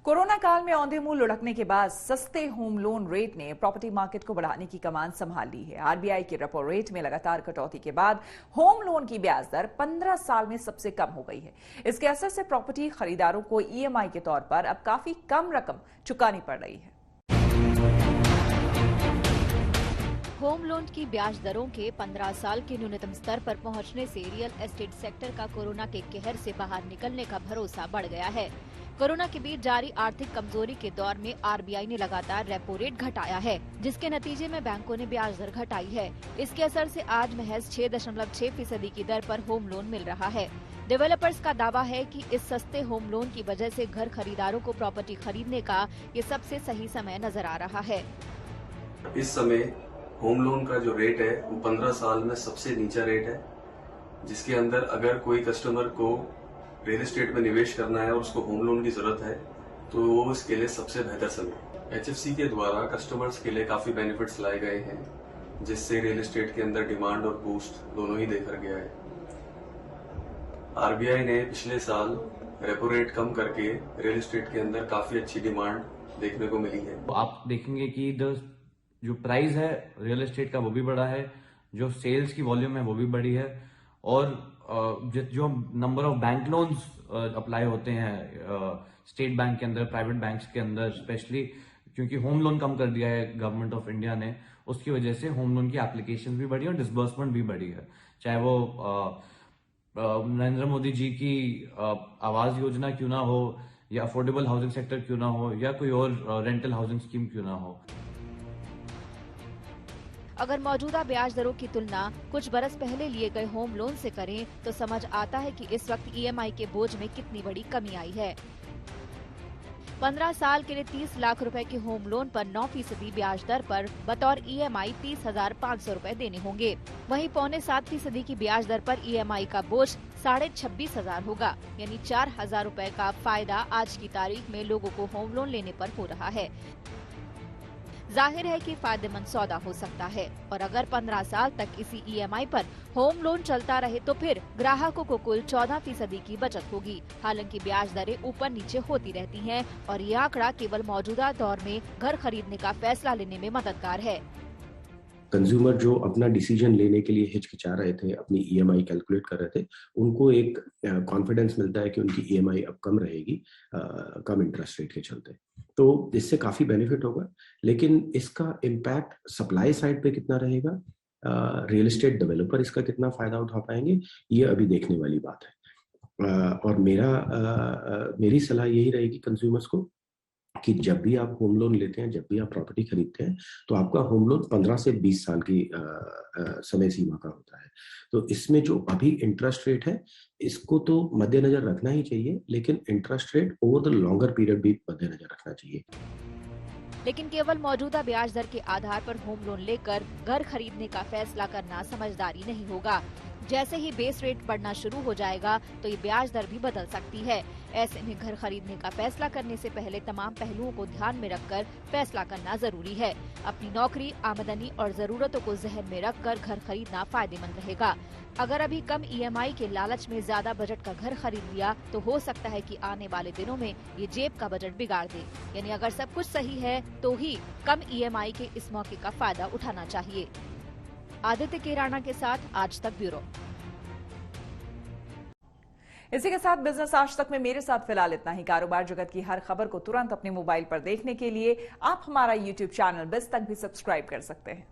Corona काल में औंधे मुंह लुढ़कने के बाद सस्ते होम लोन रेट ने प्रॉपर्टी मार्केट को बढ़ाने की कमान संभाल ली है। आरबीआई के रेपो रेट में लगातार कटौती के बाद होम लोन की ब्याज दर 15 साल में सबसे कम हो गई है। इसके असर से प्रॉपर्टी खरीदारों को ईएमआई के तौर पर अब काफी कम रकम चुकानी पड़ रही है। होम लोन की ब्याज दरों के 15 साल के न्यूनतम स्तर पर पहुंचने से रियल एस्टेट सेक्टर का कोरोना के कहर से बाहर निकलने का भरोसा बढ़ गया है। कोरोना के बीच जारी आर्थिक कमजोरी के दौर में आरबीआई ने लगातार रेपो रेट घटाया है, जिसके नतीजे में बैंकों ने ब्याज दर घटाई है। इसके असर से आज महज 6.6% की दर पर होम लोन मिल रहा है। डेवलपर्स का दावा है कि इस सस्ते होम लोन की वजह से घर खरीदारों को प्रॉपर्टी खरीदने का ये सबसे सही समय नजर आ रहा है। इस समय होम लोन का जो रेट है वो 15 साल में सबसे नीचा रेट है, जिसके अंदर अगर कोई कस्टमर को रियल एस्टेट में निवेश करना है और उसको होम लोन की जरूरत है तो वो इसके लिए सबसे बेहतर समय। एचएफसी के द्वारा कस्टमर्स के लिए काफी बेनिफिट्स लाए गए हैं, जिससे रियल एस्टेट के अंदर डिमांड और बूस्ट दोनों ही देखा गया है। आरबीआई ने पिछले साल रेपो रेट कम करके रियल एस्टेट के अंदर काफी अच्छी डिमांड देखने को मिली है। आप देखेंगे कि जो प्राइस है रियल एस्टेट का वो भी बढ़ा है, जो सेल्स की वॉल्यूम है वो भी बढ़ी है, और जो number of bank loans apply होते हैं स्टेट बैंक के अंदर, प्राइवेट बैंक्स के अंदर स्पेशली, क्योंकि होम लोन कम कर दिया है गवर्नमेंट ऑफ इंडिया ने, उसकी वजह से होम लोन की एप्लीकेशन भी बढ़ी और डिसबर्समेंट भी बढ़ी है। चाहे वो नरेंद्र मोदी जी की आवास योजना क्यों ना हो, या अफोर्डेबल हाउसिंग सेक्टर क्यों ना हो, या कोई और रेंटल हाउसिंग स्कीम क्यों ना हो। अगर मौजूदा ब्याज दरों की तुलना कुछ बरस पहले लिए गए होम लोन से करें तो समझ आता है कि इस वक्त ईएमआई के बोझ में कितनी बड़ी कमी आई है। 15 साल के लिए 30 लाख रुपए के होम लोन पर 9% ब्याज दर पर बतौर ईएमआई 30,500 रुपए देने होंगे। वहीं 6.25% की ब्याज दर पर ईएमआई का बोझ 26,500 होगा, यानी 4,000 रुपए का फायदा आज की तारीख में लोगों को होम लोन लेने पर हो रहा है। जाहिर है कि फायदेमंद सौदा हो सकता है, और अगर 15 साल तक इसी ईएमआई पर होम लोन चलता रहे तो फिर ग्राहकों को कुल 14% की बचत होगी। हालांकि ब्याज दरें ऊपर नीचे होती रहती हैं और ये आंकड़ा केवल मौजूदा दौर में घर खरीदने का फैसला लेने में मददगार है। कंज्यूमर जो अपना डिसीजन लेने के लिए हिचकिचा रहे थे, अपनी ईएमआई कैलकुलेट कर रहे थे, उनको एक कॉन्फिडेंस मिलता है कि उनकी ईएमआई अब कम रहेगी कम इंटरेस्ट रेट के चलते, तो इससे काफी बेनिफिट होगा। लेकिन इसका इम्पैक्ट सप्लाई साइड पे कितना रहेगा, रियल एस्टेट डेवलपर इसका कितना फायदा उठा पाएंगे, ये अभी देखने वाली बात है। और मेरी सलाह यही रहेगी कंज्यूमर्स को कि जब भी आप होम लोन लेते हैं, जब भी आप प्रॉपर्टी खरीदते हैं, तो आपका होम लोन 15 से 20 साल की समय सीमा का होता है। तो इसमें जो अभी इंटरेस्ट रेट है, इसको तो मद्देनजर रखना ही चाहिए, लेकिन interest rate over the longer period भी मद्देनजर रखना चाहिए। लेकिन केवल मौजूदा ब्याज दर के आधार पर होम लोन लेकर घर खरीदने का फैसला करना समझदारी नहीं होगा। जैसे ही बेस रेट बढ़ना शुरू हो जाएगा तो ये ब्याज दर भी बदल सकती है। ऐसे में घर खरीदने का फैसला करने से पहले तमाम पहलुओं को ध्यान में रखकर फैसला करना जरूरी है। अपनी नौकरी, आमदनी और जरूरतों को जहन में रखकर घर खरीदना फायदेमंद रहेगा। अगर अभी कम ईएमआई के लालच में ज्यादा बजट का घर खरीद लिया तो हो सकता है कि आने वाले दिनों में ये जेब का बजट बिगाड़ दे। यानी अगर सब कुछ सही है तो ही कम ईएमआई के इस मौके का फायदा उठाना चाहिए। आदित्य केराना के साथ आज तक ब्यूरो। इसी के साथ बिजनेस आज तक में मेरे साथ फिलहाल इतना ही। कारोबार जगत की हर खबर को तुरंत अपने मोबाइल पर देखने के लिए आप हमारा YouTube चैनल बिज तक भी सब्सक्राइब कर सकते हैं।